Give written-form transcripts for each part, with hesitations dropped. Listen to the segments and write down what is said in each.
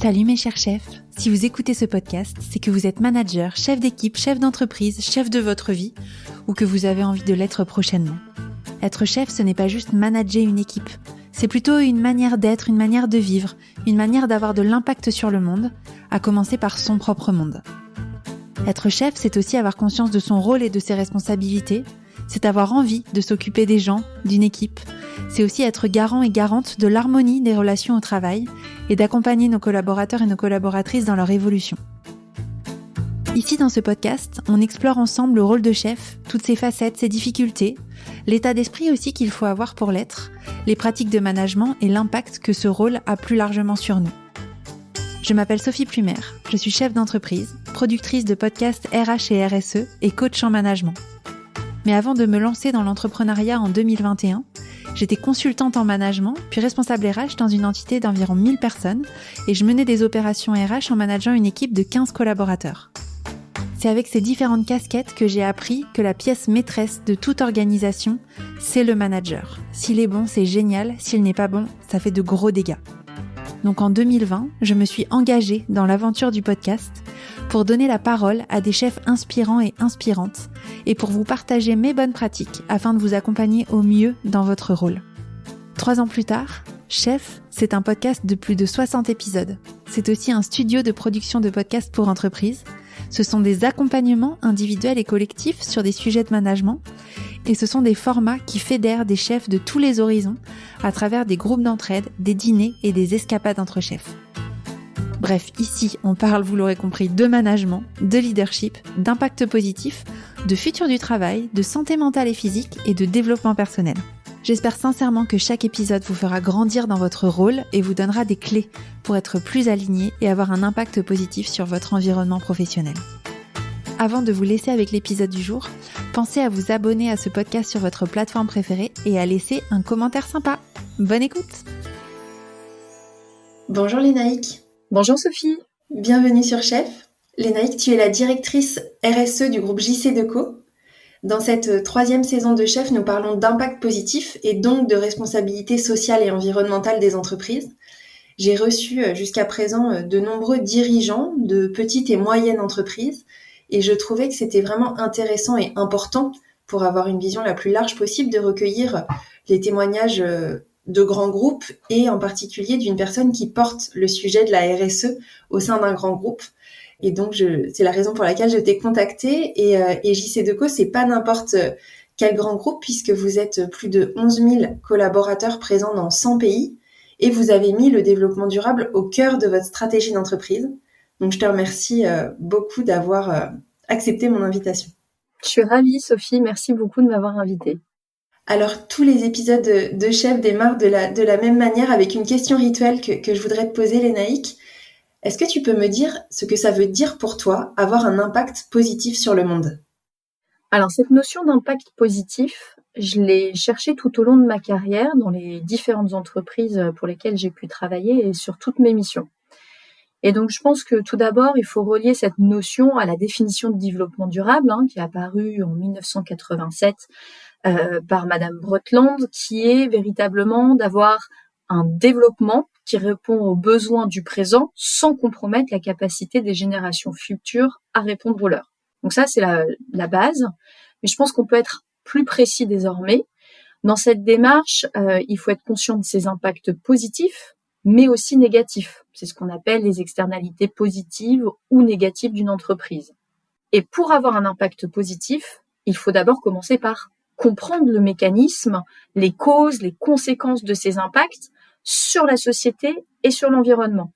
Salut mes chers chefs, si vous écoutez ce podcast, c'est que vous êtes manager, chef d'équipe, chef d'entreprise, chef de votre vie, ou que vous avez envie de l'être prochainement. Être chef, ce n'est pas juste manager une équipe, c'est plutôt une manière d'être, une manière de vivre, une manière d'avoir de l'impact sur le monde, à commencer par son propre monde. Être chef, c'est aussi avoir conscience de son rôle et de ses responsabilités, c'est avoir envie de s'occuper des gens, d'une équipe. C'est aussi être garant et garante de l'harmonie des relations au travail et d'accompagner nos collaborateurs et nos collaboratrices dans leur évolution. Ici, dans ce podcast, on explore ensemble le rôle de chef, toutes ses facettes, ses difficultés, l'état d'esprit aussi qu'il faut avoir pour l'être, les pratiques de management et l'impact que ce rôle a plus largement sur nous. Je m'appelle Sophie Plumer, je suis chef d'entreprise, productrice de podcasts RH et RSE et coach en management. Mais avant de me lancer dans l'entrepreneuriat en 2021, j'étais consultante en management, puis responsable RH dans une entité d'environ 1000 personnes et je menais des opérations RH en manageant une équipe de 15 collaborateurs. C'est avec ces différentes casquettes que j'ai appris que la pièce maîtresse de toute organisation, c'est le manager. S'il est bon, c'est génial, s'il n'est pas bon, ça fait de gros dégâts. Donc en 2020, je me suis engagée dans l'aventure du podcast pour donner la parole à des chefs inspirants et inspirantes et pour vous partager mes bonnes pratiques afin de vous accompagner au mieux dans votre rôle. 3 ans plus tard, Chef, c'est un podcast de plus de 60 épisodes. C'est aussi un studio de production de podcasts pour entreprises. Ce sont des accompagnements individuels et collectifs sur des sujets de management et ce sont des formats qui fédèrent des chefs de tous les horizons à travers des groupes d'entraide, des dîners et des escapades entre chefs. Bref, ici, on parle, vous l'aurez compris, de management, de leadership, d'impact positif, de futur du travail, de santé mentale et physique et de développement personnel. J'espère sincèrement que chaque épisode vous fera grandir dans votre rôle et vous donnera des clés pour être plus aligné et avoir un impact positif sur votre environnement professionnel. Avant de vous laisser avec l'épisode du jour, pensez à vous abonner à ce podcast sur votre plateforme préférée et à laisser un commentaire sympa. Bonne écoute! Bonjour Lénaïque. Bonjour Sophie. Bienvenue sur Chef. Lénaïque, tu es la directrice RSE du groupe JC-Deco. Dans cette 3e saison de Chef, nous parlons d'impact positif et donc de responsabilité sociale et environnementale des entreprises. J'ai reçu jusqu'à présent de nombreux dirigeants de petites et moyennes entreprises et je trouvais que c'était vraiment intéressant et important pour avoir une vision la plus large possible de recueillir les témoignages de grands groupes et en particulier d'une personne qui porte le sujet de la RSE au sein d'un grand groupe. Et donc, c'est la raison pour laquelle je t'ai contactée. Et JC-Deco, c'est pas n'importe quel grand groupe puisque vous êtes plus de 11 000 collaborateurs présents dans 100 pays et vous avez mis le développement durable au cœur de votre stratégie d'entreprise. Donc, je te remercie beaucoup d'avoir accepté mon invitation. Je suis ravie, Sophie. Merci beaucoup de m'avoir invitée. Alors, tous les épisodes de Chef démarrent de la même manière avec une question rituelle que je voudrais te poser, Lénaïque. Est-ce que tu peux me dire ce que ça veut dire pour toi, avoir un impact positif sur le monde ? Alors, cette notion d'impact positif, je l'ai cherchée tout au long de ma carrière dans les différentes entreprises pour lesquelles j'ai pu travailler et sur toutes mes missions. Et donc, je pense que tout d'abord, il faut relier cette notion à la définition de développement durable qui est apparue en 1987 par Madame Brundtland, qui est véritablement d'avoir un développement qui répond aux besoins du présent sans compromettre la capacité des générations futures à répondre aux leurs. Donc ça, c'est la base. Mais je pense qu'on peut être plus précis désormais. Dans cette démarche, il faut être conscient de ses impacts positifs, mais aussi négatifs. C'est ce qu'on appelle les externalités positives ou négatives d'une entreprise. Et pour avoir un impact positif, il faut d'abord commencer par comprendre le mécanisme, les causes, les conséquences de ces impacts sur la société et sur l'environnement.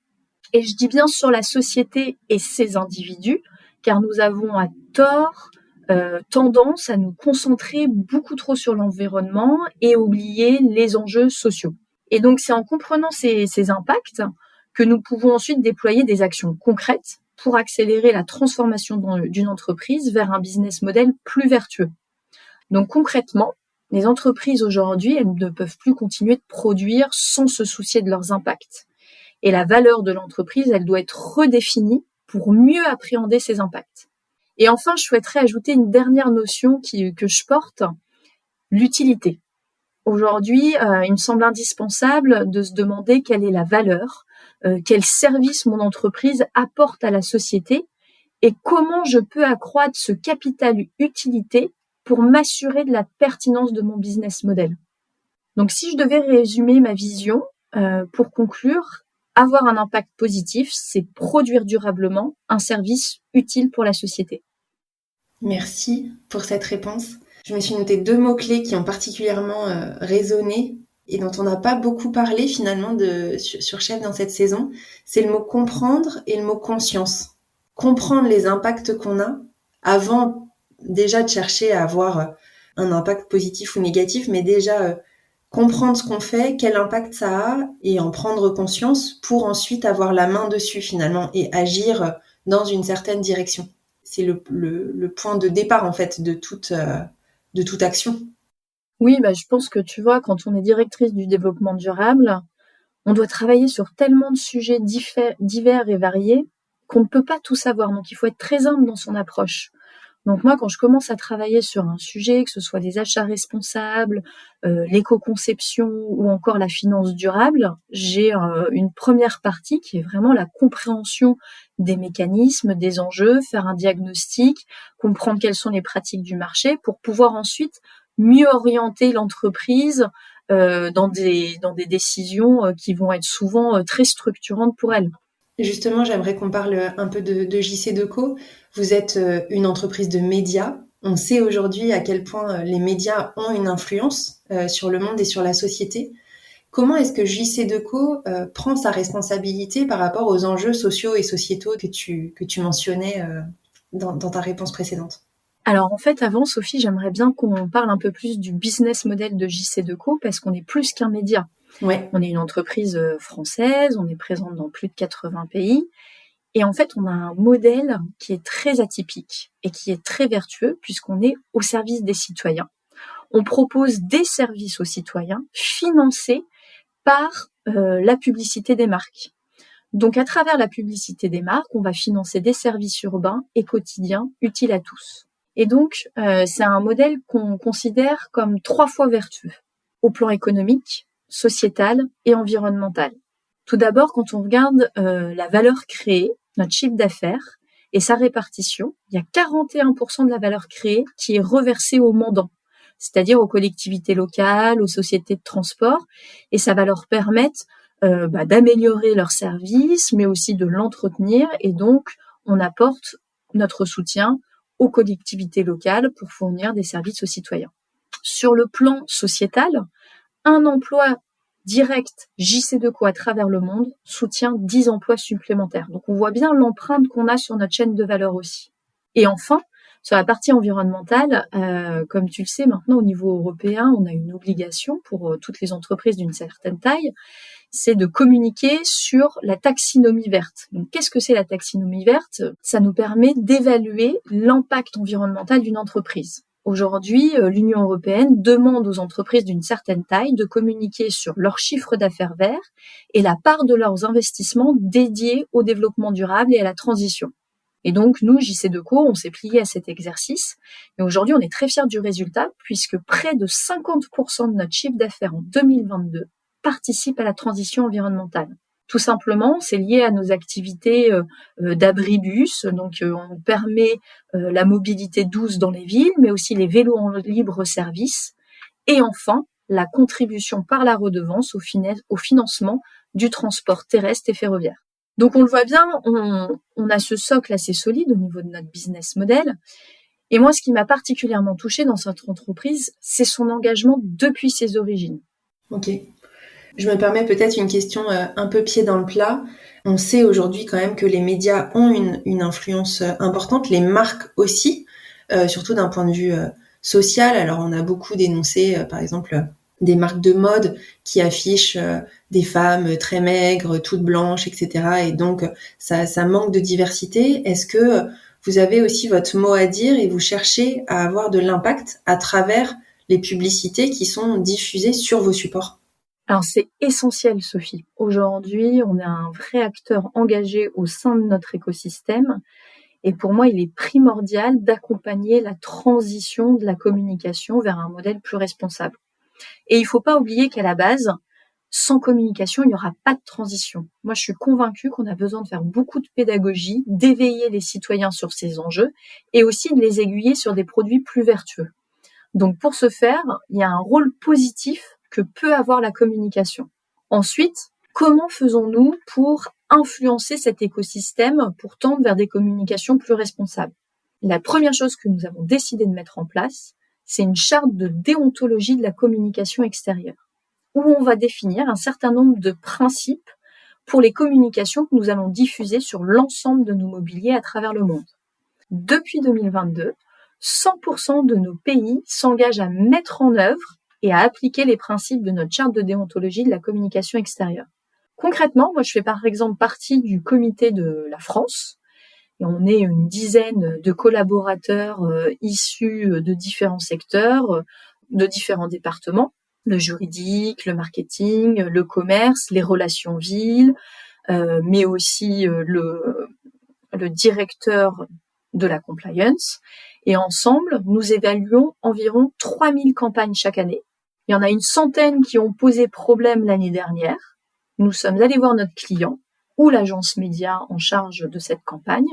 Et je dis bien sur la société et ses individus, car nous avons à tort tendance à nous concentrer beaucoup trop sur l'environnement et oublier les enjeux sociaux. Et donc c'est en comprenant ces impacts que nous pouvons ensuite déployer des actions concrètes pour accélérer la transformation d'une entreprise vers un business model plus vertueux. Donc concrètement, les entreprises aujourd'hui, elles ne peuvent plus continuer de produire sans se soucier de leurs impacts. Et la valeur de l'entreprise, elle doit être redéfinie pour mieux appréhender ces impacts. Et enfin, je souhaiterais ajouter une dernière notion que je porte, l'utilité. Aujourd'hui, il me semble indispensable de se demander quelle est la valeur, quel service mon entreprise apporte à la société et comment je peux accroître ce capital utilité pour m'assurer de la pertinence de mon business model. Donc, si je devais résumer ma vision, pour conclure, avoir un impact positif, c'est produire durablement un service utile pour la société. Merci pour cette réponse. Je me suis noté 2 mots-clés qui ont particulièrement résonné et dont on n'a pas beaucoup parlé finalement sur Chef dans cette saison. C'est le mot comprendre et le mot conscience. Comprendre les impacts qu'on a avant déjà de chercher à avoir un impact positif ou négatif, mais déjà comprendre ce qu'on fait, quel impact ça a et en prendre conscience pour ensuite avoir la main dessus finalement et agir dans une certaine direction. C'est le point de départ en fait de toute action. Oui, je pense que tu vois, quand on est directrice du développement durable, on doit travailler sur tellement de sujets divers et variés qu'on ne peut pas tout savoir. Donc, il faut être très humble dans son approche. Donc moi, quand je commence à travailler sur un sujet, que ce soit des achats responsables, l'éco-conception ou encore la finance durable, j'ai une première partie qui est vraiment la compréhension des mécanismes, des enjeux, faire un diagnostic, comprendre quelles sont les pratiques du marché pour pouvoir ensuite mieux orienter l'entreprise dans des décisions qui vont être souvent très structurantes pour elle. Justement, j'aimerais qu'on parle un peu de JC2Co. Vous êtes une entreprise de médias. On sait aujourd'hui à quel point les médias ont une influence sur le monde et sur la société. Comment est-ce que JC2Co prend sa responsabilité par rapport aux enjeux sociaux et sociétaux que tu mentionnais dans ta réponse précédente? Alors en fait, avant, Sophie, j'aimerais bien qu'on parle un peu plus du business model de JC2Co parce qu'on est plus qu'un média. Ouais. On est une entreprise française, on est présente dans plus de 80 pays. Et en fait, on a un modèle qui est très atypique et qui est très vertueux puisqu'on est au service des citoyens. On propose des services aux citoyens financés par la publicité des marques. Donc, à travers la publicité des marques, on va financer des services urbains et quotidiens utiles à tous. Et donc, c'est un modèle qu'on considère comme 3 fois vertueux au plan économique, sociétal et environnemental. Tout d'abord, quand on regarde la valeur créée, notre chiffre d'affaires et sa répartition, il y a 41% de la valeur créée qui est reversée aux mandants, c'est-à-dire aux collectivités locales, aux sociétés de transport, et ça va leur permettre d'améliorer leur service, mais aussi de l'entretenir, et donc on apporte notre soutien aux collectivités locales pour fournir des services aux citoyens. Sur le plan sociétal, un emploi direct JC2Co à travers le monde soutient 10 emplois supplémentaires. Donc on voit bien l'empreinte qu'on a sur notre chaîne de valeur aussi. Et enfin, sur la partie environnementale, comme tu le sais maintenant au niveau européen, on a une obligation pour toutes les entreprises d'une certaine taille, c'est de communiquer sur la taxinomie verte. Donc qu'est-ce que c'est la taxinomie verte ? Ça nous permet d'évaluer l'impact environnemental d'une entreprise. Aujourd'hui, l'Union européenne demande aux entreprises d'une certaine taille de communiquer sur leur chiffre d'affaires vert et la part de leurs investissements dédiés au développement durable et à la transition. Et donc, nous, JC2Co, on s'est plié à cet exercice. Et aujourd'hui, on est très fiers du résultat puisque près de 50% de notre chiffre d'affaires en 2022 participe à la transition environnementale. Tout simplement, c'est lié à nos activités d'abribus. Donc, on permet la mobilité douce dans les villes, mais aussi les vélos en libre service. Et enfin, la contribution par la redevance au financement du transport terrestre et ferroviaire. Donc, on le voit bien, on a ce socle assez solide au niveau de notre business model. Et moi, ce qui m'a particulièrement touchée dans cette entreprise, c'est son engagement depuis ses origines. Ok. Je me permets peut-être une question un peu pied dans le plat. On sait aujourd'hui quand même que les médias ont une influence importante, les marques aussi, surtout d'un point de vue social. Alors on a beaucoup dénoncé, par exemple, des marques de mode qui affichent des femmes très maigres, toutes blanches, etc. Et donc ça manque de diversité. Est-ce que vous avez aussi votre mot à dire et vous cherchez à avoir de l'impact à travers les publicités qui sont diffusées sur vos supports ? Alors c'est essentiel, Sophie. Aujourd'hui, on est un vrai acteur engagé au sein de notre écosystème et pour moi, il est primordial d'accompagner la transition de la communication vers un modèle plus responsable. Et il faut pas oublier qu'à la base, sans communication, il n'y aura pas de transition. Moi, je suis convaincue qu'on a besoin de faire beaucoup de pédagogie, d'éveiller les citoyens sur ces enjeux et aussi de les aiguiller sur des produits plus vertueux. Donc, pour ce faire, il y a un rôle positif que peut avoir la communication. Ensuite, comment faisons-nous pour influencer cet écosystème pour tendre vers des communications plus responsables? La première chose que nous avons décidé de mettre en place, c'est une charte de déontologie de la communication extérieure, où on va définir un certain nombre de principes pour les communications que nous allons diffuser sur l'ensemble de nos mobiliers à travers le monde. Depuis 2022, 100% de nos pays s'engagent à mettre en œuvre et à appliquer les principes de notre charte de déontologie de la communication extérieure. Concrètement, moi je fais par exemple partie du comité de la France, et on est une dizaine de collaborateurs issus de différents secteurs, de différents départements, le juridique, le marketing, le commerce, les relations villes, mais aussi le directeur de la compliance. Et ensemble, nous évaluons environ 3000 campagnes chaque année. Il y en a une centaine qui ont posé problème l'année dernière. Nous sommes allés voir notre client ou l'agence média en charge de cette campagne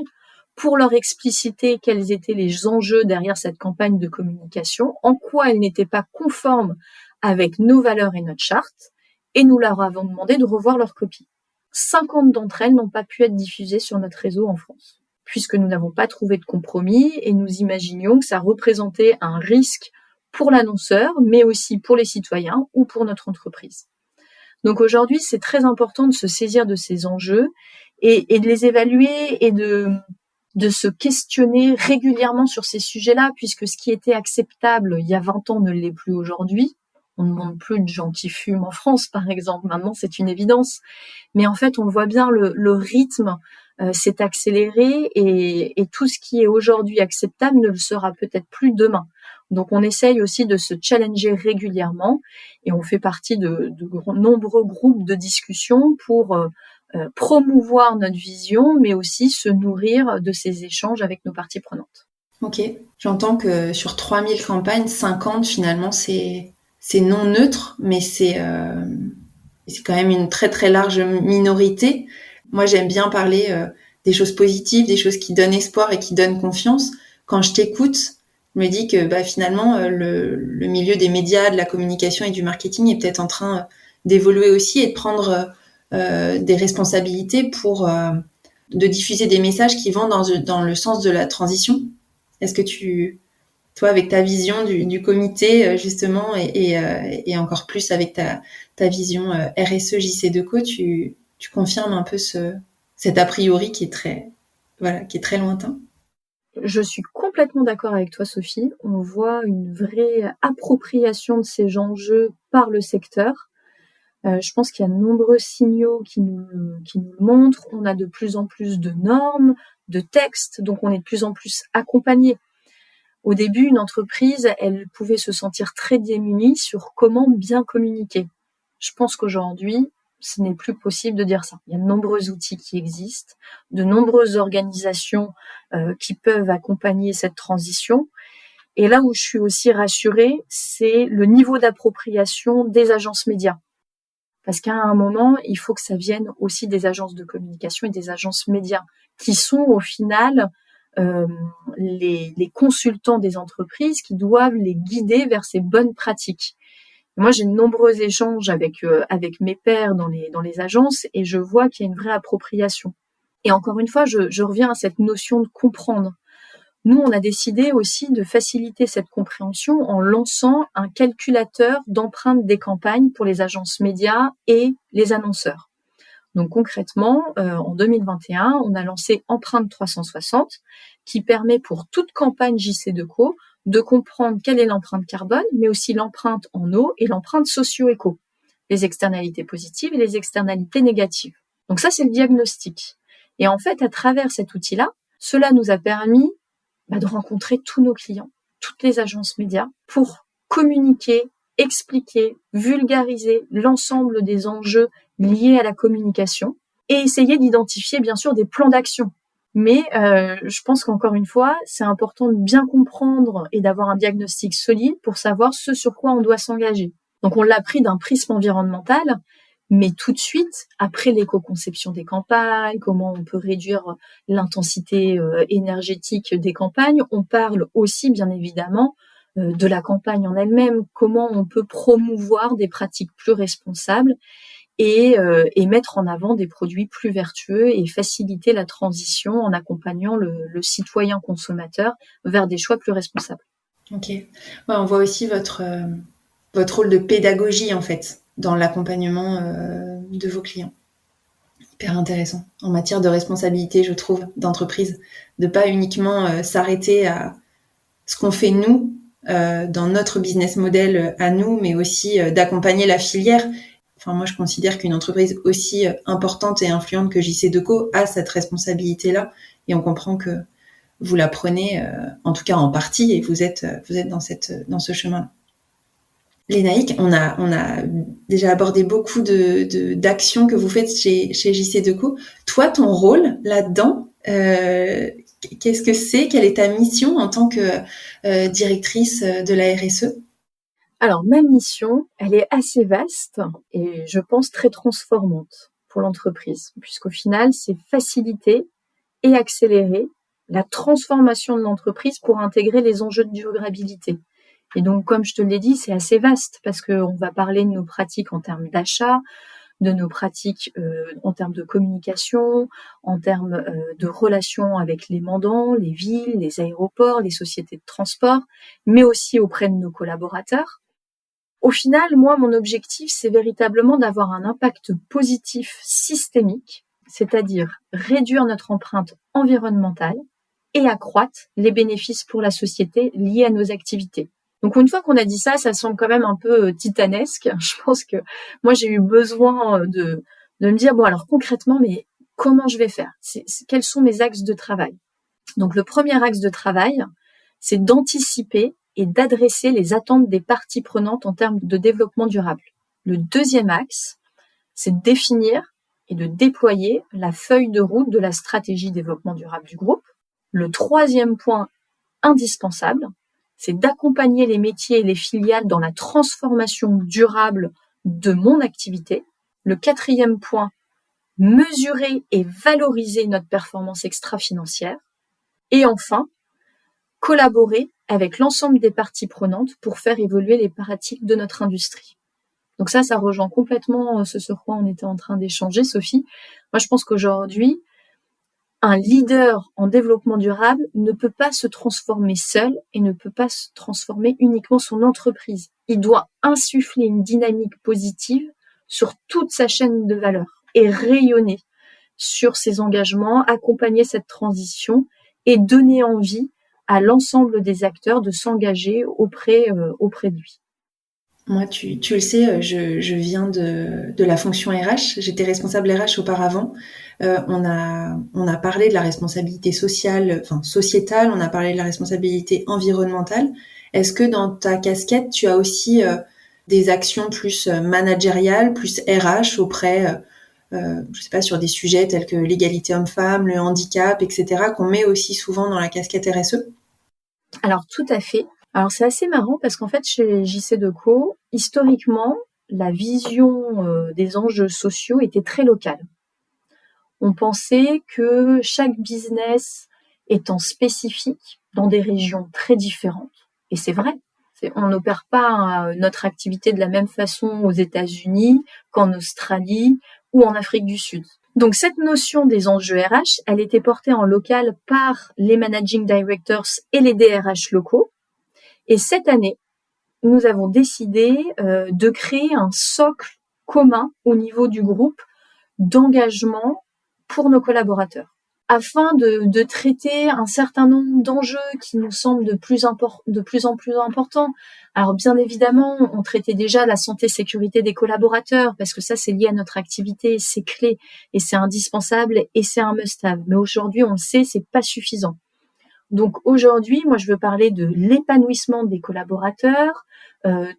pour leur expliciter quels étaient les enjeux derrière cette campagne de communication, en quoi elle n'était pas conforme avec nos valeurs et notre charte, et nous leur avons demandé de revoir leur copie. 50 d'entre elles n'ont pas pu être diffusées sur notre réseau en France, puisque nous n'avons pas trouvé de compromis et nous imaginions que ça représentait un risque pour l'annonceur, mais aussi pour les citoyens ou pour notre entreprise. Donc aujourd'hui, c'est très important de se saisir de ces enjeux et de les évaluer et de se questionner régulièrement sur ces sujets-là, puisque ce qui était acceptable il y a 20 ans ne l'est plus aujourd'hui. On ne demande plus de gens qui fument en France, par exemple. Maintenant, c'est une évidence. Mais en fait, on voit bien le rythme s'est accéléré et tout ce qui est aujourd'hui acceptable ne le sera peut-être plus demain. Donc, on essaye aussi de se challenger régulièrement et on fait partie de nombreux groupes de discussion pour promouvoir notre vision, mais aussi se nourrir de ces échanges avec nos parties prenantes. Ok, j'entends que sur 3000 campagnes, 50 finalement c'est non neutre, mais c'est quand même une très très large minorité. Moi j'aime bien parler des choses positives, des choses qui donnent espoir et qui donnent confiance. Quand je t'écoute, je me dis que finalement le milieu des médias, de la communication et du marketing est peut-être en train d'évoluer aussi et de prendre des responsabilités pour de diffuser des messages qui vont dans le sens de la transition. Est-ce que toi, avec ta vision du comité, justement, et encore plus avec ta vision RSE JC2Co, tu confirmes un peu cet a priori qui est très lointain? Je suis complètement d'accord avec toi, Sophie. On voit une vraie appropriation de ces enjeux par le secteur. Je pense qu'il y a de nombreux signaux qui nous le montrent. On a de plus en plus de normes, de textes, donc on est de plus en plus accompagné. Au début, une entreprise, elle pouvait se sentir très démunie sur comment bien communiquer. Je pense qu'aujourd'hui, ce n'est plus possible de dire ça. Il y a de nombreux outils qui existent, de nombreuses organisations qui peuvent accompagner cette transition. Et là où je suis aussi rassurée, c'est le niveau d'appropriation des agences médias. Parce qu'à un moment, il faut que ça vienne aussi des agences de communication et des agences médias, qui sont au final les consultants des entreprises qui doivent les guider vers ces bonnes pratiques. Moi, j'ai de nombreux échanges avec mes pairs dans les agences et je vois qu'il y a une vraie appropriation. Et encore une fois, je reviens à cette notion de comprendre. Nous, on a décidé aussi de faciliter cette compréhension en lançant un calculateur d'empreintes des campagnes pour les agences médias et les annonceurs. Donc concrètement, en 2021, on a lancé Empreinte 360 qui permet pour toute campagne JC2Co de comprendre quelle est l'empreinte carbone, mais aussi l'empreinte en eau et l'empreinte socio-éco, les externalités positives et les externalités négatives. Donc ça, c'est le diagnostic. Et en fait, à travers cet outil-là, cela nous a permis de rencontrer tous nos clients, toutes les agences médias, pour communiquer, expliquer, vulgariser l'ensemble des enjeux liés à la communication et essayer d'identifier bien sûr des plans d'action. Mais je pense qu'encore une fois, c'est important de bien comprendre et d'avoir un diagnostic solide pour savoir ce sur quoi on doit s'engager. Donc, on l'a pris d'un prisme environnemental, mais tout de suite, après l'éco-conception des campagnes, comment on peut réduire l'intensité énergétique des campagnes, on parle aussi, bien évidemment, de la campagne en elle-même, comment on peut promouvoir des pratiques plus responsables et mettre en avant des produits plus vertueux et faciliter la transition en accompagnant le citoyen consommateur vers des choix plus responsables. Ok. Ouais, on voit aussi votre rôle de pédagogie, en fait, dans l'accompagnement de vos clients. Hyper intéressant. En matière de responsabilité, je trouve, d'entreprise, de pas uniquement s'arrêter à ce qu'on fait nous, dans notre business model à nous, mais aussi d'accompagner la filière. Enfin, moi, je considère qu'une entreprise aussi importante et influente que JC Deco a cette responsabilité-là, et on comprend que vous la prenez, en tout cas en partie, et vous êtes dans ce chemin-là. Lénaïque, on a déjà abordé beaucoup d'actions que vous faites chez JC Deco. Toi, ton rôle là-dedans, qu'est-ce que c'est? Quelle est ta mission en tant que directrice de la RSE? Alors, ma mission, elle est assez vaste et je pense très transformante pour l'entreprise, puisqu'au final, c'est faciliter et accélérer la transformation de l'entreprise pour intégrer les enjeux de durabilité. Et donc, comme je te l'ai dit, c'est assez vaste parce qu'on va parler de nos pratiques en termes d'achat, de nos pratiques en termes de communication, en termes de relations avec les mandants, les villes, les aéroports, les sociétés de transport, mais aussi auprès de nos collaborateurs. Au final, moi, mon objectif, c'est véritablement d'avoir un impact positif systémique, c'est-à-dire réduire notre empreinte environnementale et accroître les bénéfices pour la société liés à nos activités. Donc, une fois qu'on a dit ça, ça semble quand même un peu titanesque. Je pense que moi, j'ai eu besoin de me dire, bon, alors concrètement, mais comment je vais faire? Quels sont mes axes de travail? Donc, le premier axe de travail, c'est d'anticiper et d'adresser les attentes des parties prenantes en termes de développement durable. Le deuxième axe, c'est de définir et de déployer la feuille de route de la stratégie développement durable du groupe. Le troisième point indispensable, c'est d'accompagner les métiers et les filiales dans la transformation durable de mon activité. Le quatrième point, mesurer et valoriser notre performance extra-financière. Et enfin, collaborer avec l'ensemble des parties prenantes pour faire évoluer les pratiques de notre industrie. Donc ça rejoint complètement ce sur quoi on était en train d'échanger, Sophie. Moi, je pense qu'aujourd'hui, un leader en développement durable ne peut pas se transformer seul et ne peut pas se transformer uniquement son entreprise. Il doit insuffler une dynamique positive sur toute sa chaîne de valeur et rayonner sur ses engagements, accompagner cette transition et donner envie à l'ensemble des acteurs de s'engager auprès de lui. Moi, tu le sais, je viens de la fonction RH. J'étais responsable RH auparavant. On a parlé de la responsabilité sociale, enfin sociétale. On a parlé de la responsabilité environnementale. Est-ce que dans ta casquette, tu as aussi des actions plus managériales, plus RH auprès, je sais pas, sur des sujets tels que l'égalité homme-femme, le handicap, etc., qu'on met aussi souvent dans la casquette RSE? Alors, tout à fait. Alors, c'est assez marrant parce qu'en fait, chez JC Deco, historiquement, la vision des enjeux sociaux était très locale. On pensait que chaque business étant spécifique dans des régions très différentes, et c'est vrai, on n'opère pas notre activité de la même façon aux États-Unis qu'en Australie ou en Afrique du Sud. Donc cette notion des enjeux RH, elle était portée en local par les managing directors et les DRH locaux. Et cette année, nous avons décidé de créer un socle commun au niveau du groupe d'engagement pour nos collaborateurs, afin de traiter un certain nombre d'enjeux qui nous semblent de plus en plus importants. Alors bien évidemment, on traitait déjà la santé-sécurité des collaborateurs, parce que ça c'est lié à notre activité, c'est clé, et c'est indispensable, et c'est un must-have. Mais aujourd'hui, on le sait, c'est pas suffisant. Donc aujourd'hui, moi je veux parler de l'épanouissement des collaborateurs,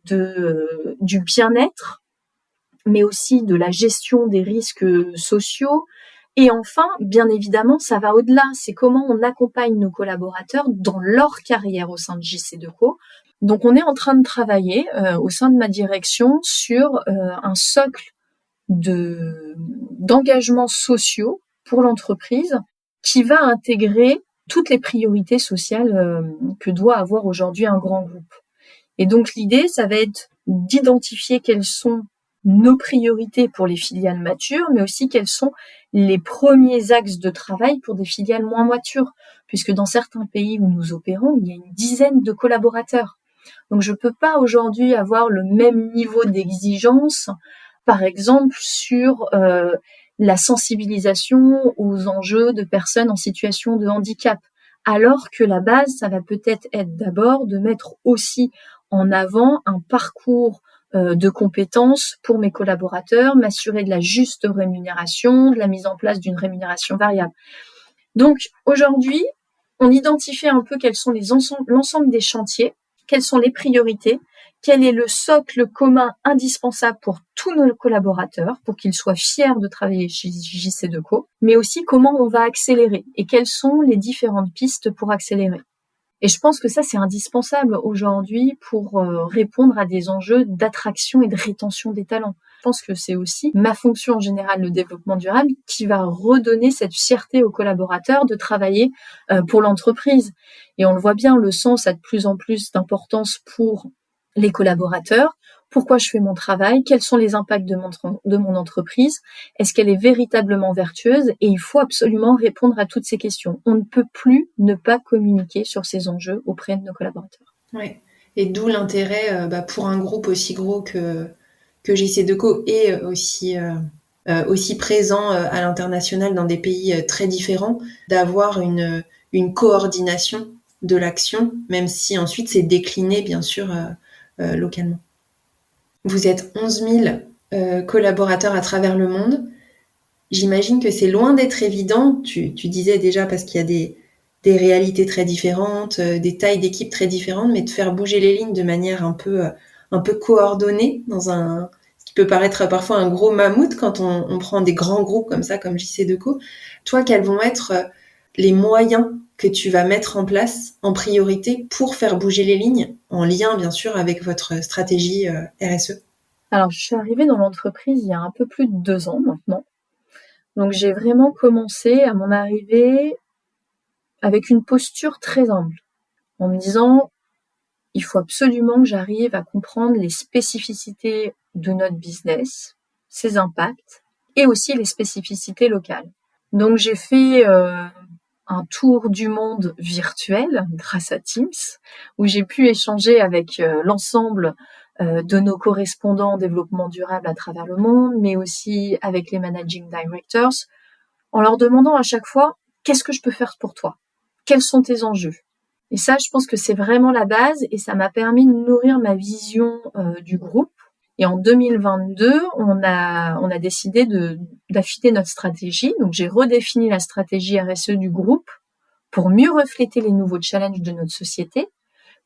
du bien-être, mais aussi de la gestion des risques sociaux. Et enfin, bien évidemment, ça va au-delà. C'est comment on accompagne nos collaborateurs dans leur carrière au sein de JC Deco Donc on est en train de travailler au sein de ma direction sur un socle d'engagements sociaux pour l'entreprise qui va intégrer toutes les priorités sociales que doit avoir aujourd'hui un grand groupe. Et donc l'idée, ça va être d'identifier quelles sont nos priorités pour les filiales matures, mais aussi quels sont les premiers axes de travail pour des filiales moins matures, puisque dans certains pays où nous opérons, il y a une dizaine de collaborateurs. Donc je peux pas aujourd'hui avoir le même niveau d'exigence, par exemple sur la sensibilisation aux enjeux de personnes en situation de handicap, alors que la base, ça va peut-être être d'abord de mettre aussi en avant un parcours de compétences pour mes collaborateurs, m'assurer de la juste rémunération, de la mise en place d'une rémunération variable. Donc aujourd'hui, on identifie un peu quels sont l'ensemble des chantiers, quelles sont les priorités, quel est le socle commun indispensable pour tous nos collaborateurs, pour qu'ils soient fiers de travailler chez JC2Co, mais aussi comment on va accélérer et quelles sont les différentes pistes pour accélérer. Et je pense que ça, c'est indispensable aujourd'hui pour répondre à des enjeux d'attraction et de rétention des talents. Je pense que c'est aussi ma fonction en général, le développement durable, qui va redonner cette fierté aux collaborateurs de travailler pour l'entreprise. Et on le voit bien, le sens a de plus en plus d'importance pour les collaborateurs. Pourquoi je fais mon travail? Quels sont les impacts de mon entreprise? Est-ce qu'elle est véritablement vertueuse? Et il faut absolument répondre à toutes ces questions. On ne peut plus ne pas communiquer sur ces enjeux auprès de nos collaborateurs. Oui, et d'où l'intérêt pour un groupe aussi gros que JC2Co et aussi présent à l'international dans des pays très différents, d'avoir une coordination de l'action, même si ensuite c'est décliné bien sûr localement. Vous êtes 11 000 collaborateurs à travers le monde. J'imagine que c'est loin d'être évident. Tu disais déjà parce qu'il y a des réalités très différentes, des tailles d'équipes très différentes, mais de faire bouger les lignes de manière un peu coordonnée dans ce qui peut paraître parfois un gros mammouth quand on prend des grands groupes comme ça, comme JC2Co. Toi, quels vont être les moyens que tu vas mettre en place en priorité pour faire bouger les lignes, en lien bien sûr avec votre stratégie RSE? Alors, je suis arrivée dans l'entreprise il y a un peu plus de 2 ans maintenant. Donc, j'ai vraiment commencé à mon arrivée avec une posture très humble, en me disant, il faut absolument que j'arrive à comprendre les spécificités de notre business, ses impacts, et aussi les spécificités locales. Donc, j'ai fait un tour du monde virtuel grâce à Teams, où j'ai pu échanger avec l'ensemble de nos correspondants en développement durable à travers le monde, mais aussi avec les managing directors, en leur demandant à chaque fois, qu'est-ce que je peux faire pour toi? Quels sont tes enjeux? Et ça, je pense que c'est vraiment la base et ça m'a permis de nourrir ma vision du groupe. Et en 2022, on a décidé d'affiner notre stratégie. Donc, j'ai redéfini la stratégie RSE du groupe pour mieux refléter les nouveaux challenges de notre société,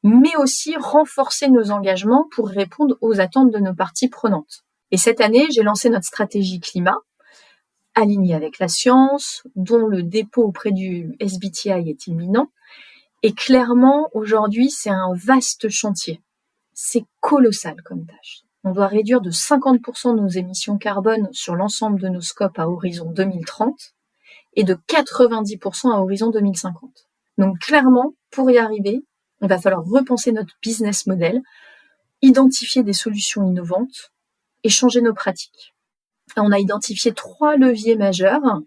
mais aussi renforcer nos engagements pour répondre aux attentes de nos parties prenantes. Et cette année, j'ai lancé notre stratégie climat, alignée avec la science, dont le dépôt auprès du SBTi est imminent. Et clairement, aujourd'hui, c'est un vaste chantier. C'est colossal comme tâche. On doit réduire de 50% nos émissions carbone sur l'ensemble de nos scopes à horizon 2030 et de 90% à horizon 2050. Donc clairement, pour y arriver, il va falloir repenser notre business model, identifier des solutions innovantes et changer nos pratiques. On a identifié 3 leviers majeurs,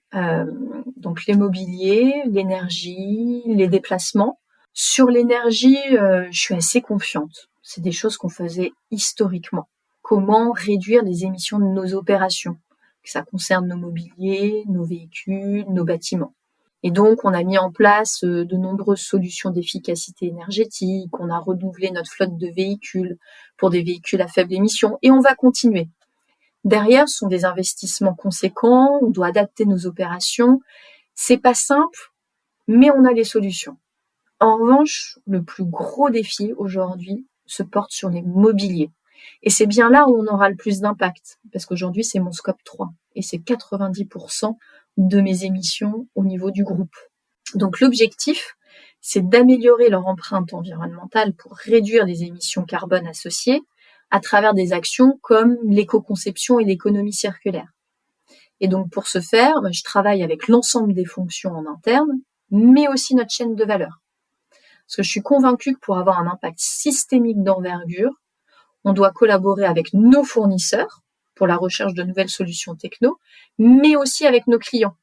donc l'immobilier, l'énergie, les déplacements. Sur l'énergie, je suis assez confiante. C'est des choses qu'on faisait historiquement. Comment réduire les émissions de nos opérations? Ça concerne nos mobiliers, nos véhicules, nos bâtiments. Et donc, on a mis en place de nombreuses solutions d'efficacité énergétique. On a renouvelé notre flotte de véhicules pour des véhicules à faible émission. Et on va continuer. Derrière, ce sont des investissements conséquents. On doit adapter nos opérations. C'est pas simple, mais on a les solutions. En revanche, le plus gros défi aujourd'hui se porte sur les mobiliers. Et c'est bien là où on aura le plus d'impact, parce qu'aujourd'hui, c'est mon scope 3, et c'est 90% de mes émissions au niveau du groupe. Donc l'objectif, c'est d'améliorer leur empreinte environnementale pour réduire les émissions carbone associées à travers des actions comme l'éco-conception et l'économie circulaire. Et donc pour ce faire, je travaille avec l'ensemble des fonctions en interne, mais aussi notre chaîne de valeur. Parce que je suis convaincue que pour avoir un impact systémique d'envergure, on doit collaborer avec nos fournisseurs pour la recherche de nouvelles solutions techno, mais aussi avec nos clients.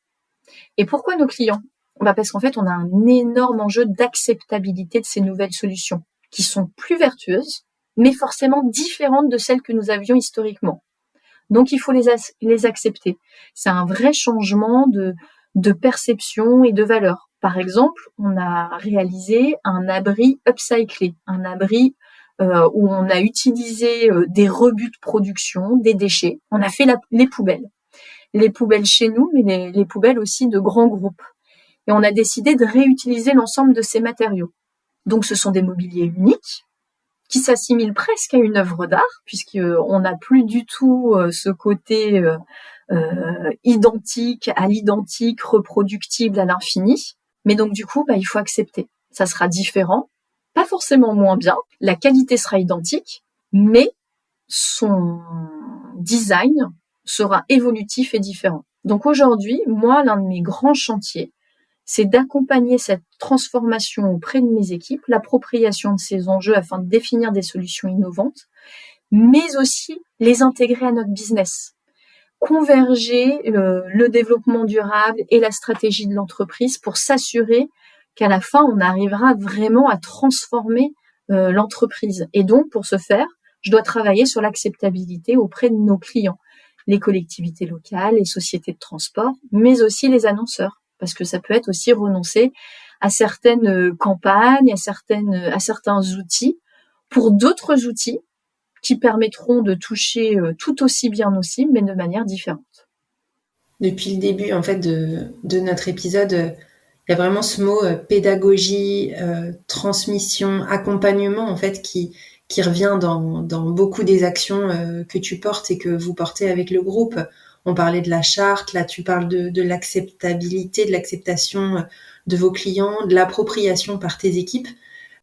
Et pourquoi nos clients ? Parce qu'en fait, on a un énorme enjeu d'acceptabilité de ces nouvelles solutions, qui sont plus vertueuses, mais forcément différentes de celles que nous avions historiquement. Donc, il faut les accepter. C'est un vrai changement de perception et de valeur. Par exemple, on a réalisé un abri upcyclé, un abri où on a utilisé des rebuts de production, des déchets. On a fait les poubelles. Les poubelles chez nous, mais les poubelles aussi de grands groupes. Et on a décidé de réutiliser l'ensemble de ces matériaux. Donc, ce sont des mobiliers uniques qui s'assimilent presque à une œuvre d'art, puisqu'on n'a plus du tout ce côté identique à l'identique, reproductible à l'infini. Mais donc, du coup, il faut accepter. Ça sera différent, pas forcément moins bien. La qualité sera identique, mais son design sera évolutif et différent. Donc aujourd'hui, moi, l'un de mes grands chantiers, c'est d'accompagner cette transformation auprès de mes équipes, l'appropriation de ces enjeux afin de définir des solutions innovantes, mais aussi les intégrer à notre business. Converger le développement durable et la stratégie de l'entreprise pour s'assurer qu'à la fin, on arrivera vraiment à transformer l'entreprise. Et donc, pour ce faire, je dois travailler sur l'acceptabilité auprès de nos clients, les collectivités locales, les sociétés de transport, mais aussi les annonceurs, parce que ça peut être aussi renoncer à certaines campagnes, à certains outils, pour d'autres outils qui permettront de toucher tout aussi bien nos cibles, mais de manière différente. Depuis le début, en fait, de notre épisode, il y a vraiment ce mot pédagogie, transmission, accompagnement, en fait, qui revient dans beaucoup des actions que tu portes et que vous portez avec le groupe. On parlait de la charte, là tu parles de l'acceptabilité, de l'acceptation de vos clients, de l'appropriation par tes équipes.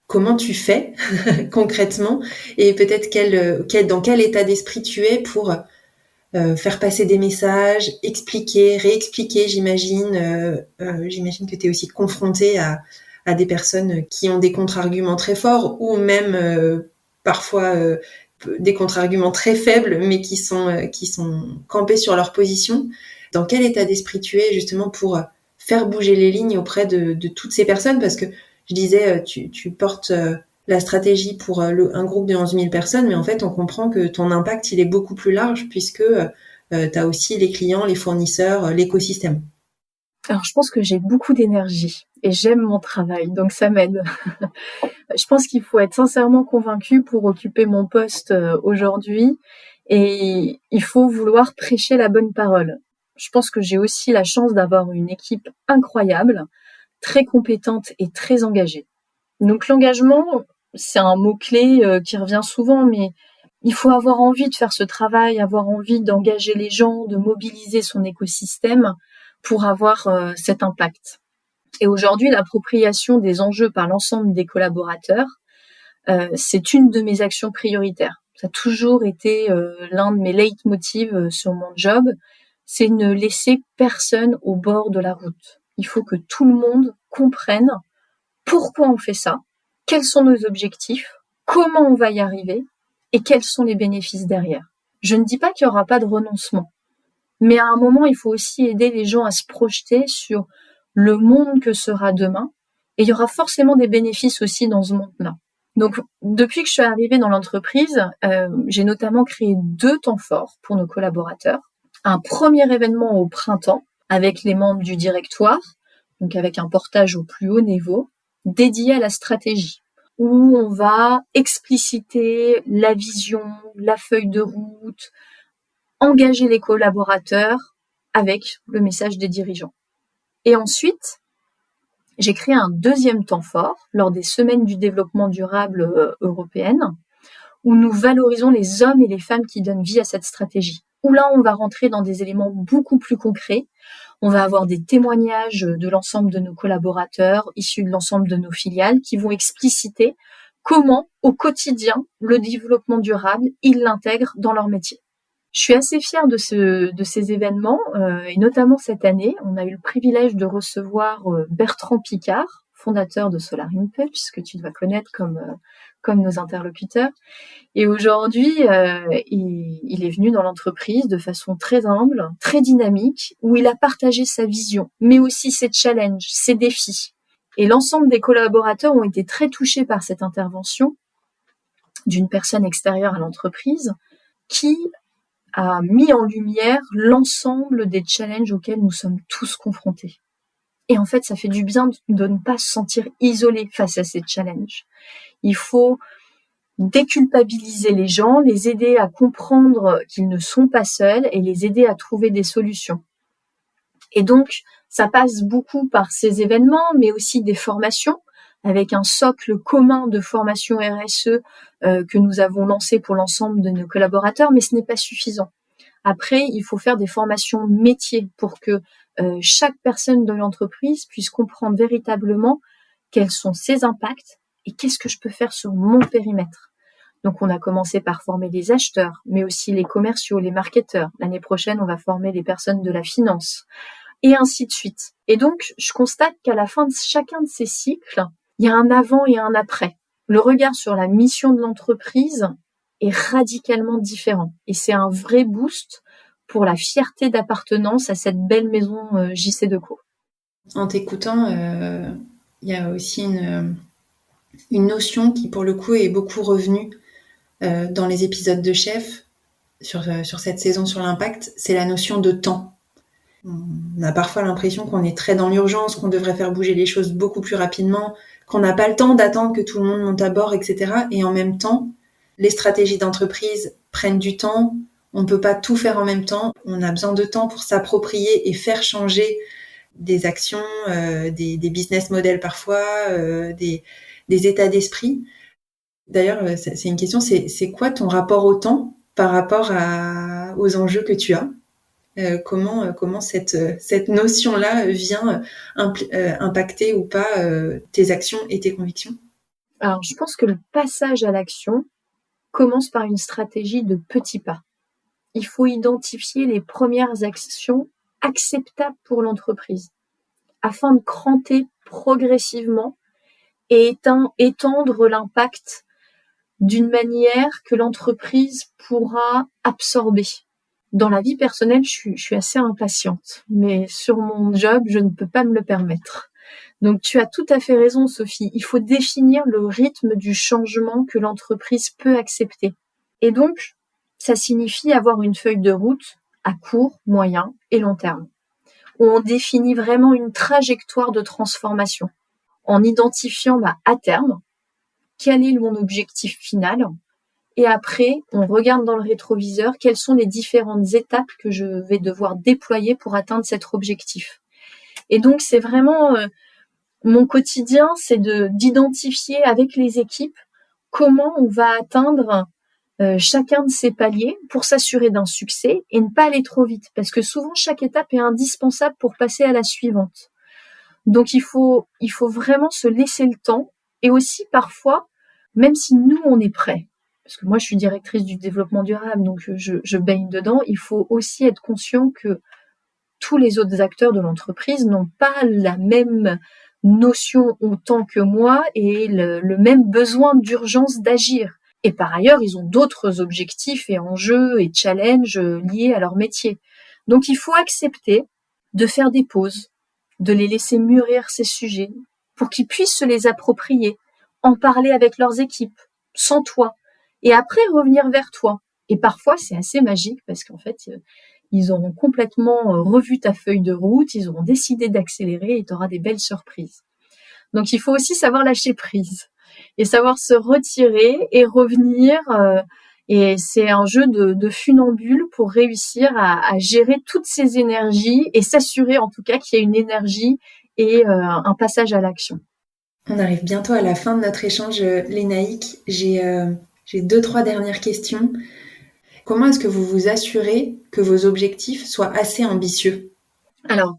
Comment tu fais concrètement et peut-être dans quel état d'esprit tu es pour faire passer des messages, expliquer, réexpliquer, j'imagine. J'imagine que tu es aussi confronté à des personnes qui ont des contre-arguments très forts ou même parfois des contre-arguments très faibles, mais qui sont campés sur leur position. Dans quel état d'esprit tu es justement pour faire bouger les lignes auprès de toutes ces personnes ? Parce que je disais, tu portes la stratégie pour un groupe de 11 000 personnes, mais en fait, on comprend que ton impact, il est beaucoup plus large puisque tu as aussi les clients, les fournisseurs, l'écosystème. Alors, je pense que j'ai beaucoup d'énergie et j'aime mon travail, donc ça m'aide. Je pense qu'il faut être sincèrement convaincu pour occuper mon poste aujourd'hui et il faut vouloir prêcher la bonne parole. Je pense que j'ai aussi la chance d'avoir une équipe incroyable, très compétente et très engagée. Donc l'engagement, c'est un mot-clé qui revient souvent, mais il faut avoir envie de faire ce travail, avoir envie d'engager les gens, de mobiliser son écosystème pour avoir cet impact. Et aujourd'hui, l'appropriation des enjeux par l'ensemble des collaborateurs, c'est une de mes actions prioritaires. Ça a toujours été l'un de mes leitmotivs sur mon job, c'est ne laisser personne au bord de la route. Il faut que tout le monde comprenne pourquoi on fait ça, quels sont nos objectifs, comment on va y arriver et quels sont les bénéfices derrière. Je ne dis pas qu'il n'y aura pas de renoncement, mais à un moment, il faut aussi aider les gens à se projeter sur le monde que sera demain et il y aura forcément des bénéfices aussi dans ce monde-là. Donc, depuis que je suis arrivée dans l'entreprise, j'ai notamment créé 2 temps forts pour nos collaborateurs. Un premier événement au printemps avec les membres du directoire, donc avec un portage au plus haut niveau, dédié à la stratégie, où on va expliciter la vision, la feuille de route, engager les collaborateurs avec le message des dirigeants. Et ensuite, j'ai créé un 2e temps fort lors des semaines du développement durable européennes, où nous valorisons les hommes et les femmes qui donnent vie à cette stratégie. où là, on va rentrer dans des éléments beaucoup plus concrets. On va avoir des témoignages de l'ensemble de nos collaborateurs, issus de l'ensemble de nos filiales, qui vont expliciter comment, au quotidien, le développement durable, ils l'intègrent dans leur métier. Je suis assez fière de ces événements, et notamment cette année, on a eu le privilège de recevoir Bertrand Piccard, fondateur de Solar Impulse, que tu dois connaître comme nos interlocuteurs. Et aujourd'hui, il est venu dans l'entreprise de façon très humble, très dynamique, où il a partagé sa vision, mais aussi ses challenges, ses défis. Et l'ensemble des collaborateurs ont été très touchés par cette intervention d'une personne extérieure à l'entreprise qui a mis en lumière l'ensemble des challenges auxquels nous sommes tous confrontés. Et en fait, ça fait du bien de ne pas se sentir isolé face à ces challenges. Il faut déculpabiliser les gens, les aider à comprendre qu'ils ne sont pas seuls et les aider à trouver des solutions. Et donc, ça passe beaucoup par ces événements, mais aussi des formations, avec un socle commun de formation RSE que nous avons lancé pour l'ensemble de nos collaborateurs, mais ce n'est pas suffisant. Après, il faut faire des formations métiers pour que chaque personne de l'entreprise puisse comprendre véritablement quels sont ses impacts et qu'est-ce que je peux faire sur mon périmètre. Donc, on a commencé par former les acheteurs, mais aussi les commerciaux, les marketeurs. L'année prochaine, on va former les personnes de la finance, et ainsi de suite. Et donc, je constate qu'à la fin de chacun de ces cycles, il y a un avant et un après. Le regard sur la mission de l'entreprise est radicalement différent. Et c'est un vrai boost pour la fierté d'appartenance à cette belle maison JC2Co. En t'écoutant, il y a aussi une notion qui, pour le coup, est beaucoup revenue dans les épisodes de Chef sur cette saison sur l'impact, c'est la notion de temps. On a parfois l'impression qu'on est très dans l'urgence, qu'on devrait faire bouger les choses beaucoup plus rapidement, qu'on n'a pas le temps d'attendre que tout le monde monte à bord, etc. Et en même temps, les stratégies d'entreprise prennent du temps. On ne peut pas tout faire en même temps. On a besoin de temps pour s'approprier et faire changer des actions, des business models parfois, des états d'esprit. D'ailleurs, c'est une question, c'est quoi ton rapport au temps par rapport aux enjeux que tu as ? Comment cette notion-là vient impacter ou pas tes actions et tes convictions ? Alors, je pense que le passage à l'action commence par une stratégie de petits pas. Il faut identifier les premières actions acceptables pour l'entreprise afin de cranter progressivement et étendre l'impact d'une manière que l'entreprise pourra absorber. Dans la vie personnelle, je suis assez impatiente, mais sur mon job, je ne peux pas me le permettre. Donc, tu as tout à fait raison, Sophie. Il faut définir le rythme du changement que l'entreprise peut accepter. Et donc, ça signifie avoir une feuille de route à court, moyen et long terme, où on définit vraiment une trajectoire de transformation en identifiant à terme quel est mon objectif final. Et après, on regarde dans le rétroviseur quelles sont les différentes étapes que je vais devoir déployer pour atteindre cet objectif. Et donc, c'est vraiment mon quotidien, c'est d'identifier avec les équipes comment on va atteindre chacun de ces paliers pour s'assurer d'un succès et ne pas aller trop vite. Parce que souvent, chaque étape est indispensable pour passer à la suivante. Donc, il faut vraiment se laisser le temps. Et aussi, parfois, même si nous, on est prêts, parce que moi, je suis directrice du développement durable, donc je baigne dedans, il faut aussi être conscient que tous les autres acteurs de l'entreprise n'ont pas la même notion autant que moi et le même besoin d'urgence d'agir. Et par ailleurs, ils ont d'autres objectifs et enjeux et challenges liés à leur métier. Donc, il faut accepter de faire des pauses, de les laisser mûrir ces sujets pour qu'ils puissent se les approprier, en parler avec leurs équipes, sans toi, et après revenir vers toi. Et parfois, c'est assez magique parce qu'en fait, ils auront complètement revu ta feuille de route, ils auront décidé d'accélérer et tu auras des belles surprises. Donc, il faut aussi savoir lâcher prise et savoir se retirer et revenir. Et c'est un jeu de funambule pour réussir à gérer toutes ces énergies et s'assurer en tout cas qu'il y a une énergie et un passage à l'action. On arrive bientôt à la fin de notre échange, Lénaïque. J'ai 2-3 dernières questions. Comment est-ce que vous vous assurez que vos objectifs soient assez ambitieux? Alors,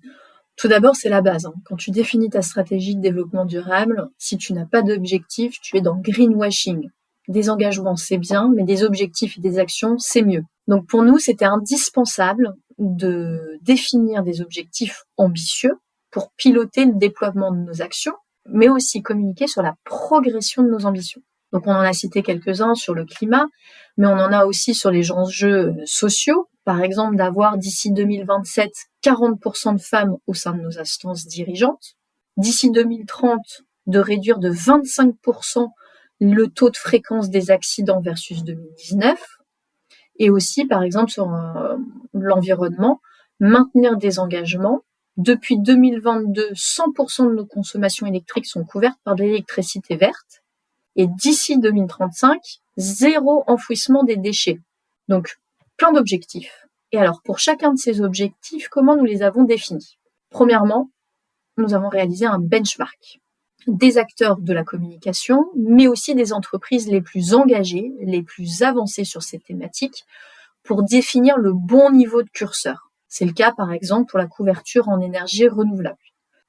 tout d'abord, c'est la base. Quand tu définis ta stratégie de développement durable, si tu n'as pas d'objectif, tu es dans greenwashing. Des engagements, c'est bien, mais des objectifs et des actions, c'est mieux. Donc pour nous, c'était indispensable de définir des objectifs ambitieux pour piloter le déploiement de nos actions, mais aussi communiquer sur la progression de nos ambitions. Donc on en a cité quelques-uns sur le climat, mais on en a aussi sur les enjeux sociaux. Par exemple, d'avoir d'ici 2027 40% de femmes au sein de nos instances dirigeantes. D'ici 2030, de réduire de 25% le taux de fréquence des accidents versus 2019. Et aussi, par exemple, sur l'environnement, maintenir des engagements. Depuis 2022, 100% de nos consommations électriques sont couvertes par de l'électricité verte. Et d'ici 2035, 0 enfouissement des déchets. Donc, plein d'objectifs. Et alors, pour chacun de ces objectifs, comment nous les avons définis? Premièrement, nous avons réalisé un benchmark des acteurs de la communication, mais aussi des entreprises les plus engagées, les plus avancées sur ces thématiques, pour définir le bon niveau de curseur. C'est le cas, par exemple, pour la couverture en énergie renouvelable.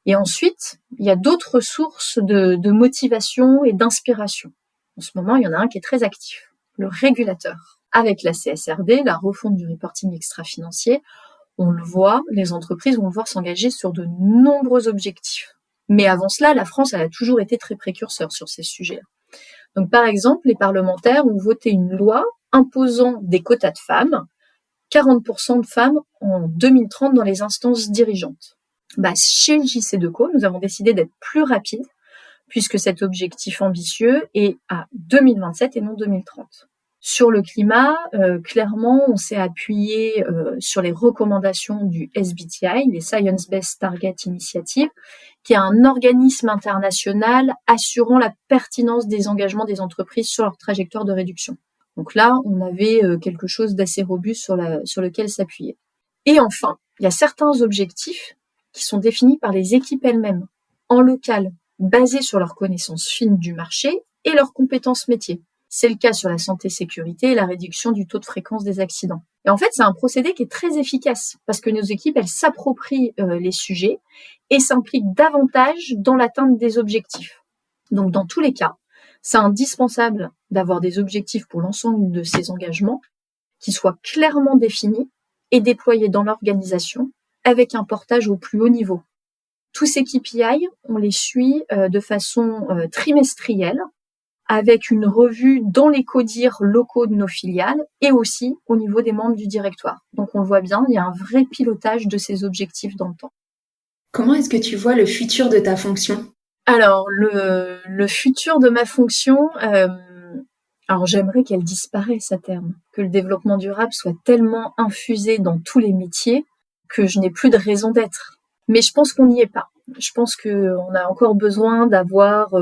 Et ensuite, il y a d'autres sources de motivation et d'inspiration. En ce moment, il y en a un qui est très actif, le régulateur. Avec la CSRD, la refonte du reporting extra-financier, on le voit, les entreprises vont devoir s'engager sur de nombreux objectifs. Mais avant cela, la France, elle a toujours été très précurseur sur ces sujets. Donc, par exemple, les parlementaires ont voté une loi imposant des quotas de femmes, 40% de femmes en 2030 dans les instances dirigeantes. Chez JC2Co, nous avons décidé d'être plus rapide, puisque cet objectif ambitieux est à 2027 et non 2030. Sur le climat, clairement, on s'est appuyé sur les recommandations du SBTI, les Science Based Targets Initiative, qui est un organisme international assurant la pertinence des engagements des entreprises sur leur trajectoire de réduction. Donc là, on avait quelque chose d'assez robuste sur lequel s'appuyer. Et enfin, il y a certains objectifs qui sont définis par les équipes elles-mêmes, en local, basés sur leurs connaissances fines du marché et leurs compétences métiers. C'est le cas sur la santé-sécurité et la réduction du taux de fréquence des accidents. Et en fait, c'est un procédé qui est très efficace parce que nos équipes, elles s'approprient les sujets et s'impliquent davantage dans l'atteinte des objectifs. Donc, dans tous les cas, c'est indispensable d'avoir des objectifs pour l'ensemble de ces engagements qui soient clairement définis et déployés dans l'organisation avec un portage au plus haut niveau. Tous ces KPI, on les suit de façon trimestrielle, avec une revue dans les codires locaux de nos filiales et aussi au niveau des membres du directoire. Donc on le voit bien, il y a un vrai pilotage de ces objectifs dans le temps. Comment est-ce que tu vois le futur de ta fonction? Alors, le futur de ma fonction, alors j'aimerais qu'elle disparaisse à terme, que le développement durable soit tellement infusé dans tous les métiers que je n'ai plus de raison d'être. Mais je pense qu'on n'y est pas. Je pense qu'on a encore besoin d'avoir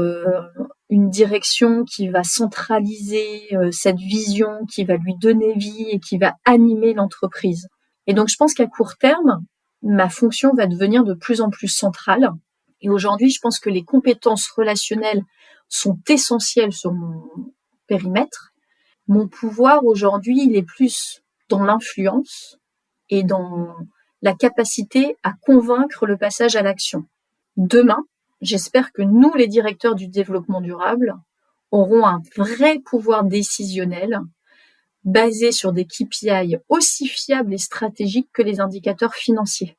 une direction qui va centraliser cette vision, qui va lui donner vie et qui va animer l'entreprise. Et donc, je pense qu'à court terme, ma fonction va devenir de plus en plus centrale. Et aujourd'hui, je pense que les compétences relationnelles sont essentielles sur mon périmètre. Mon pouvoir aujourd'hui, il est plus dans l'influence et dans la capacité à convaincre le passage à l'action. Demain, j'espère que nous, les directeurs du développement durable, aurons un vrai pouvoir décisionnel basé sur des KPI aussi fiables et stratégiques que les indicateurs financiers.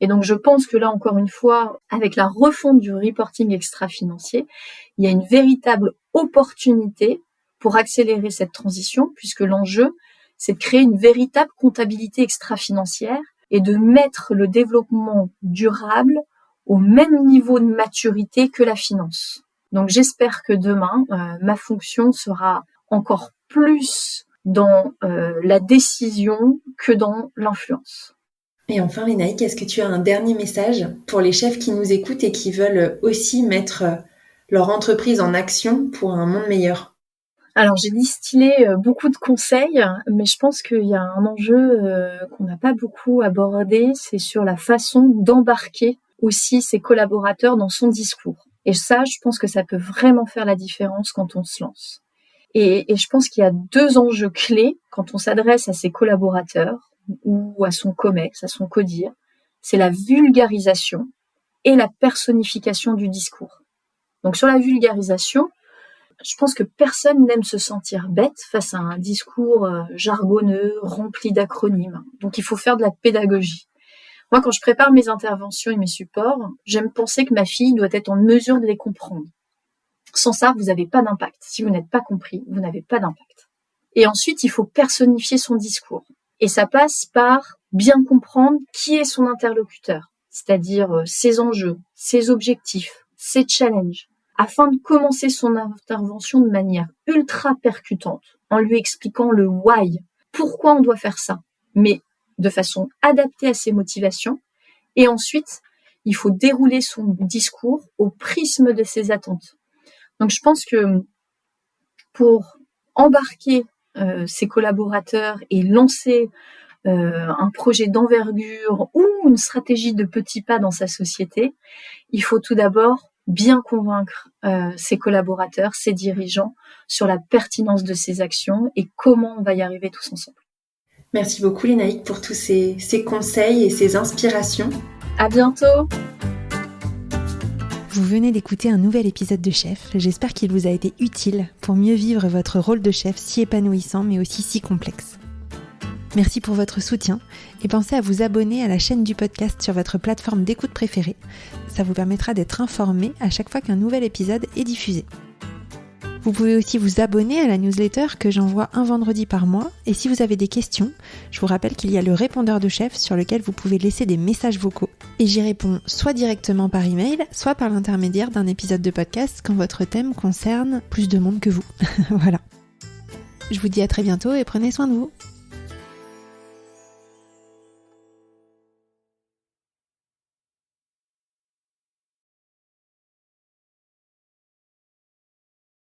Et donc, je pense que là, encore une fois, avec la refonte du reporting extra-financier, il y a une véritable opportunité pour accélérer cette transition, puisque l'enjeu, c'est de créer une véritable comptabilité extra-financière et de mettre le développement durable au même niveau de maturité que la finance. Donc j'espère que demain, ma fonction sera encore plus dans la décision que dans l'influence. Et enfin, Lénaïque, est-ce que tu as un dernier message pour les chefs qui nous écoutent et qui veulent aussi mettre leur entreprise en action pour un monde meilleur? Alors j'ai distillé beaucoup de conseils, mais je pense qu'il y a un enjeu qu'on n'a pas beaucoup abordé, c'est sur la façon d'embarquer aussi ses collaborateurs dans son discours. Et ça, je pense que ça peut vraiment faire la différence quand on se lance. Et je pense qu'il y a 2 enjeux clés quand on s'adresse à ses collaborateurs ou à son COMEX, à son CODIR. C'est la vulgarisation et la personnification du discours. Donc sur la vulgarisation, je pense que personne n'aime se sentir bête face à un discours jargonneux, rempli d'acronymes. Donc il faut faire de la pédagogie. Moi, quand je prépare mes interventions et mes supports, j'aime penser que ma fille doit être en mesure de les comprendre. Sans ça, vous n'avez pas d'impact. Si vous n'êtes pas compris, vous n'avez pas d'impact. Et ensuite, il faut personnifier son discours. Et ça passe par bien comprendre qui est son interlocuteur, c'est-à-dire ses enjeux, ses objectifs, ses challenges, afin de commencer son intervention de manière ultra percutante, en lui expliquant le why, pourquoi on doit faire ça, mais de façon adaptée à ses motivations. Et ensuite, il faut dérouler son discours au prisme de ses attentes. Donc je pense que pour embarquer ses collaborateurs et lancer un projet d'envergure ou une stratégie de petits pas dans sa société, il faut tout d'abord bien convaincre ses collaborateurs, ses dirigeants sur la pertinence de ses actions et comment on va y arriver tous ensemble. Merci beaucoup Lénaïque pour tous ces conseils et ces inspirations. À bientôt. Vous venez d'écouter un nouvel épisode de Chef. J'espère qu'il vous a été utile pour mieux vivre votre rôle de chef si épanouissant mais aussi si complexe. Merci pour votre soutien et pensez à vous abonner à la chaîne du podcast sur votre plateforme d'écoute préférée. Ça vous permettra d'être informé à chaque fois qu'un nouvel épisode est diffusé. Vous pouvez aussi vous abonner à la newsletter que j'envoie un vendredi par mois. Et si vous avez des questions, je vous rappelle qu'il y a le répondeur de chef sur lequel vous pouvez laisser des messages vocaux. Et j'y réponds soit directement par email, soit par l'intermédiaire d'un épisode de podcast quand votre thème concerne plus de monde que vous. Voilà. Je vous dis à très bientôt et prenez soin de vous.